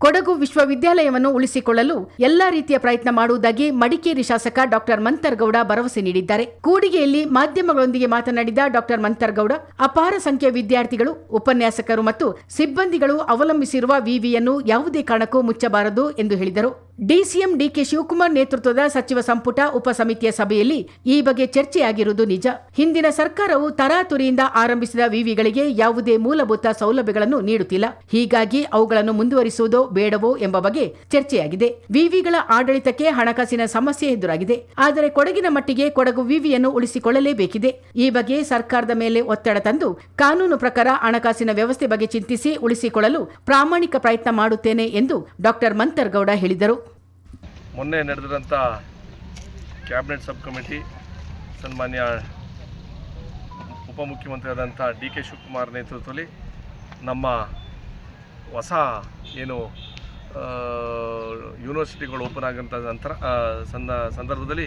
ಕೊಡಗು ವಿಶ್ವವಿದ್ಯಾಲಯವನ್ನು ಉಳಿಸಿಕೊಳ್ಳಲು ಎಲ್ಲಾ ರೀತಿಯ ಪ್ರಯತ್ನ ಮಾಡುವುದಾಗಿ ಮಡಿಕೇರಿ ಶಾಸಕ ಡಾಕ್ಟರ್ ಮಂತರ್ಗೌಡ ಭರವಸೆ ನೀಡಿದ್ದಾರೆ. ಕೂಡಿಗೆಯಲ್ಲಿ ಮಾಧ್ಯಮಗಳೊಂದಿಗೆ ಮಾತನಾಡಿದ ಡಾಕ್ಟರ್ ಮಂತರ್ಗೌಡ, ಅಪಾರ ಸಂಖ್ಯೆಯ ವಿದ್ಯಾರ್ಥಿಗಳು, ಉಪನ್ಯಾಸಕರು ಮತ್ತು ಸಿಬ್ಬಂದಿಗಳು ಅವಲಂಬಿಸಿರುವ ವಿವಿಯನ್ನು ಯಾವುದೇ ಕಾರಣಕ್ಕೂ ಮುಚ್ಚಬಾರದು ಎಂದು ಹೇಳಿದರು. ಡಿಸಿಎಂ ಡಿಕೆ ಶಿವಕುಮಾರ್ ನೇತೃತ್ವದ ಸಚಿವ ಸಂಪುಟ ಉಪಸಮಿತಿಯ ಸಭೆಯಲ್ಲಿ ಈ ಬಗ್ಗೆ ಚರ್ಚೆಯಾಗಿರುವುದು ನಿಜ. ಹಿಂದಿನ ಸರ್ಕಾರವು ತರಾತುರಿಯಿಂದ ಆರಂಭಿಸಿದ ವಿವಿಗಳಿಗೆ ಯಾವುದೇ ಮೂಲಭೂತ ಸೌಲಭ್ಯಗಳನ್ನು ನೀಡುತ್ತಿಲ್ಲ. ಹೀಗಾಗಿ ಅವುಗಳನ್ನು ಮುಂದುವರಿಸುವುದೋ ಬೇಡವೋ ಎಂಬ ಬಗ್ಗೆ ಚರ್ಚೆಯಾಗಿದೆ. ವಿವಿಗಳ ಆಡಳಿತಕ್ಕೆ ಹಣಕಾಸಿನ ಸಮಸ್ಯೆ ಎದುರಾಗಿದೆ. ಆದರೆ ಕೊಡಗಿನ ಮಟ್ಟಿಗೆ ಕೊಡಗು ವಿವಿಯನ್ನು ಉಳಿಸಿಕೊಳ್ಳಲೇಬೇಕಿದೆ. ಈ ಬಗ್ಗೆ ಸರ್ಕಾರದ ಮೇಲೆ ಒತ್ತಡ ತಂದು ಕಾನೂನು ಪ್ರಕಾರ ಹಣಕಾಸಿನ ವ್ಯವಸ್ಥೆ ಬಗ್ಗೆ ಚಿಂತಿಸಿ ಉಳಿಸಿಕೊಳ್ಳಲು ಪ್ರಾಮಾಣಿಕ ಪ್ರಯತ್ನ ಮಾಡುತ್ತೇನೆ ಎಂದು ಡಾಕ್ಟರ್ ಮಂತರ್ಗೌಡ ಹೇಳಿದರು. ಮೊನ್ನೆ ನಡೆದಿರೋಂಥ ಕ್ಯಾಬಿನೆಟ್ ಸಬ್ ಕಮಿಟಿ ಸನ್ಮಾನ್ಯ ಉಪಮುಖ್ಯಮಂತ್ರಿಯಾದಂಥ ಡಿಕೆ ಶಿವಕುಮಾರ್ ನೇತೃತ್ವದಲ್ಲಿ ನಮ್ಮ ಹೊಸ ಏನು ಯೂನಿವರ್ಸಿಟಿಗಳು ಓಪನ್ ಆಗೋಂಥ ನಂತರ ಸಂದರ್ಭದಲ್ಲಿ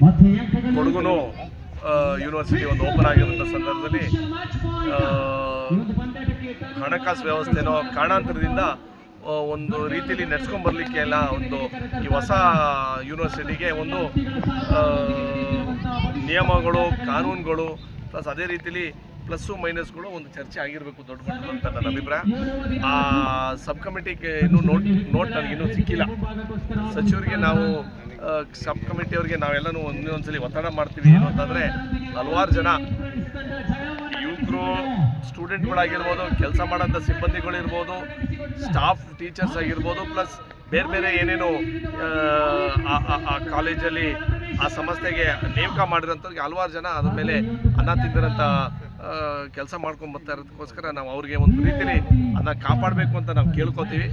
ಕೊಡಗುನು ಯೂನಿವರ್ಸಿಟಿ ಒಂದು ಓಪನ್ ಆಗಿರೋಂಥ ಸಂದರ್ಭದಲ್ಲಿ ಹಣಕಾಸು ವ್ಯವಸ್ಥೆನೋ ಕಾರಣಾಂತರದಿಂದ ಒಂದು ರೀತಿಯಲ್ಲಿ ನಡೆಸ್ಕೊಂಡು ಬರಲಿಕ್ಕೆ ಎಲ್ಲ ಒಂದು ಈ ಹೊಸ ಯೂನಿವರ್ಸಿಟಿಗೆ ಒಂದು ನಿಯಮಗಳು, ಕಾನೂನುಗಳು ಪ್ಲಸ್ ಅದೇ ರೀತಿಯಲ್ಲಿ ಪ್ಲಸ್ಸು ಮೈನಸ್ಗಳು ಒಂದು ಚರ್ಚೆ ಆಗಿರಬೇಕು ದೊಡ್ಡ ಮಟ್ಟದ ಅಂತ ನನ್ನ ಅಭಿಪ್ರಾಯ. ಆ ಸಬ್ ಕಮಿಟಿಗೆ ಇನ್ನೂ ನೋಟ್ ನನಗಿನ್ನೂ ಸಿಕ್ಕಿಲ್ಲ. ಸಚಿವರಿಗೆ ನಾವು ಸಬ್ ಕಮಿಟಿಯವ್ರಿಗೆ ನಾವೆಲ್ಲನೂ ಒಂದೊಂದ್ಸಲಿ ಒತ್ತಡ ಮಾಡ್ತೀವಿ. ಏನು ಅಂತಂದರೆ ಹಲವಾರು ಜನ ಯುವಕರು, ಸ್ಟೂಡೆಂಟ್ಗಳಾಗಿರ್ಬೋದು, ಕೆಲಸ ಮಾಡೋಂಥ ಸಿಬ್ಬಂದಿಗಳಿರ್ಬೋದು, ಸ್ಟಾಫ್ ಟೀಚರ್ಸ್ ಆಗಿರ್ಬೋದು, ಪ್ಲಸ್ ಬೇರೆ ಬೇರೆ ಏನೇನು ಆ ಕಾಲೇಜಲ್ಲಿ ಆ ಸಂಸ್ಥೆಗೆ ನೇಮಕ ಮಾಡಿರೋಂಥವ್ರಿಗೆ ಹಲವಾರು ಜನ ಅದ್ರ ಮೇಲೆ ಅನ್ನ ತಿಂದಿರೋಂಥ ಕೆಲಸ ಮಾಡ್ಕೊಂಡು ಬರ್ತಾ ಇರೋದಕ್ಕೋಸ್ಕರ ನಾವು ಅವ್ರಿಗೆ ಒಂದು ರೀತಿಯಲ್ಲಿ ಅದನ್ನ ಕಾಪಾಡಬೇಕು ಅಂತ ನಾವು ಕೇಳ್ಕೊತೀವಿ.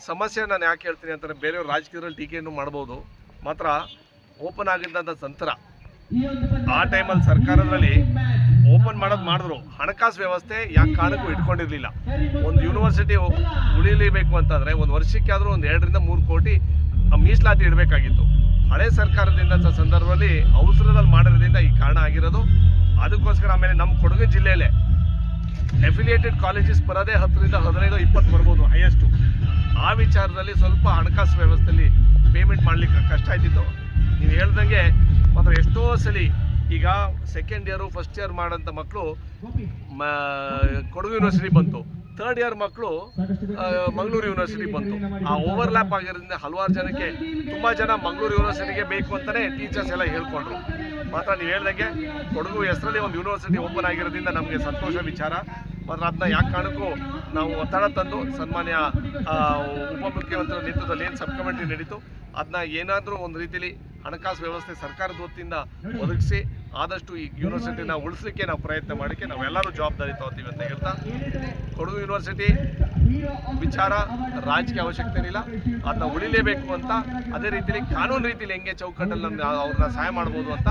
ಸಮಸ್ಯೆ ನಾನು ಯಾಕೆ ಹೇಳ್ತೀನಿ ಅಂತಂದರೆ, ಬೇರೆಯವ್ರು ರಾಜಕೀಯದಲ್ಲಿ ಟೀಕೆಯನ್ನು ಮಾಡ್ಬೋದು, ಮಾತ್ರ ಓಪನ್ ಆಗಿದ್ದಂಥ ನಂತರ ಆ ಟೈಮಲ್ಲಿ ಸರ್ಕಾರದಲ್ಲಿ ಓಪನ್ ಮಾಡಿದ್ರು, ಹಣಕಾಸು ವ್ಯವಸ್ಥೆ ಯಾಕೆ ಕಾರಣಕ್ಕೂ ಇಟ್ಕೊಂಡಿರಲಿಲ್ಲ. ಒಂದು ಯೂನಿವರ್ಸಿಟಿ ಉಳಿಲೇಬೇಕು ಅಂತಂದರೆ ಒಂದು ವರ್ಷಕ್ಕೆ ಆದರೂ ಒಂದು 2 ರಿಂದ 3 ಕೋಟಿ ಮೀಸಲಾತಿ ಇಡಬೇಕಾಗಿತ್ತು. ಹಳೆ ಸರ್ಕಾರದಿಂದ ಸಂದರ್ಭದಲ್ಲಿ ಅವಸರದಲ್ಲಿ ಮಾಡಿರೋದ್ರಿಂದ ಈ ಕಾರಣ ಆಗಿರೋದು. ಅದಕ್ಕೋಸ್ಕರ ಆಮೇಲೆ ನಮ್ಮ ಕೊಡಗು ಜಿಲ್ಲೆಯಲ್ಲೇ ಅಫಿಲಿಯೇಟೆಡ್ ಕಾಲೇಜಸ್ ಬರೋದೇ 10 ರಿಂದ 15, 20 ಬರ್ಬೋದು ಹೈಯೆಸ್ಟು. ಆ ವಿಚಾರದಲ್ಲಿ ಸ್ವಲ್ಪ ಹಣಕಾಸು ವ್ಯವಸ್ಥೆಯಲ್ಲಿ ಪೇಮೆಂಟ್ ಮಾಡಲಿಕ್ಕೆ ಕಷ್ಟ ಆಯ್ತಿತ್ತು. ನೀವು ಹೇಳ್ದಂಗೆ ಮಾತ್ರ ಎಷ್ಟೋ ಸಲ ಈಗ ಸೆಕೆಂಡ್ ಇಯರು, ಫಸ್ಟ್ ಇಯರ್ ಮಾಡೋಂಥ ಮಕ್ಕಳು ಕೊಡಗು ಯೂನಿವರ್ಸಿಟಿ ಬಂತು, ಥರ್ಡ್ ಇಯರ್ ಮಕ್ಕಳು ಮಂಗಳೂರು ಯೂನಿವರ್ಸಿಟಿ ಬಂತು. ಆ ಓವರ್ಲ್ಯಾಪ್ ಆಗಿರೋದ್ರಿಂದ ಹಲವಾರು ಜನಕ್ಕೆ ತುಂಬ ಜನ ಮಂಗಳೂರು ಯೂನಿವರ್ಸಿಟಿಗೆ ಬೇಕು ಅಂತಲೇ ಟೀಚರ್ಸ್ ಎಲ್ಲ ಹೇಳ್ಕೊಂಡ್ರು. ಮಾತ್ರ ನೀವು ಹೇಳ್ದಂಗೆ ಕೊಡಗು ಹೆಸರಲ್ಲಿ ಒಂದು ಯೂನಿವರ್ಸಿಟಿ ಓಪನ್ ಆಗಿರೋದ್ರಿಂದ ನಮಗೆ ಸಂತೋಷ ವಿಚಾರ. ಮಾತ್ರ ಅದನ್ನ ಯಾಕೆ ಕಾರಣಕ್ಕೂ ನಾವು ಒತ್ತಡ ತಂದು ಸನ್ಮಾನ್ಯ ಉಪಮುಖ್ಯಮಂತ್ರಿ ನೇತೃತ್ವದಲ್ಲಿ ಏನು ಸಬ್ ಕಮಿಟಿ ನಡೀತು, ಅದನ್ನ ಏನಾದರೂ ಒಂದು ರೀತಿಯಲ್ಲಿ ಹಣಕಾಸು ವ್ಯವಸ್ಥೆ ಸರ್ಕಾರದ ವತಿಯಿಂದ ಒದಗಿಸಿ ಆದಷ್ಟು ಈ ಯೂನಿವರ್ಸಿಟಿನ ಉಳಿಸಲಿಕ್ಕೆ ನಾವು ಪ್ರಯತ್ನ ಮಾಡೋಕ್ಕೆ ನಾವೆಲ್ಲರೂ ಜವಾಬ್ದಾರಿ ತಗೋತೀವಿ ಅಂತ ಹೇಳ್ತಾ, ಕೊಡಗು ಯೂನಿವರ್ಸಿಟಿ ವಿಚಾರ ರಾಜಕೀಯ ಅವಶ್ಯಕತೆ ಇಲ್ಲ, ಅದನ್ನ ಉಳಿಲೇಬೇಕು ಅಂತ, ಅದೇ ರೀತಿಯಲ್ಲಿ ಕಾನೂನು ರೀತಿಯಲ್ಲಿ ಹೆಂಗೆ ಚೌಕಟ್ಟಲ್ಲಿ ಅವ್ರನ್ನ ಸಹಾಯ ಮಾಡ್ಬೋದು ಅಂತ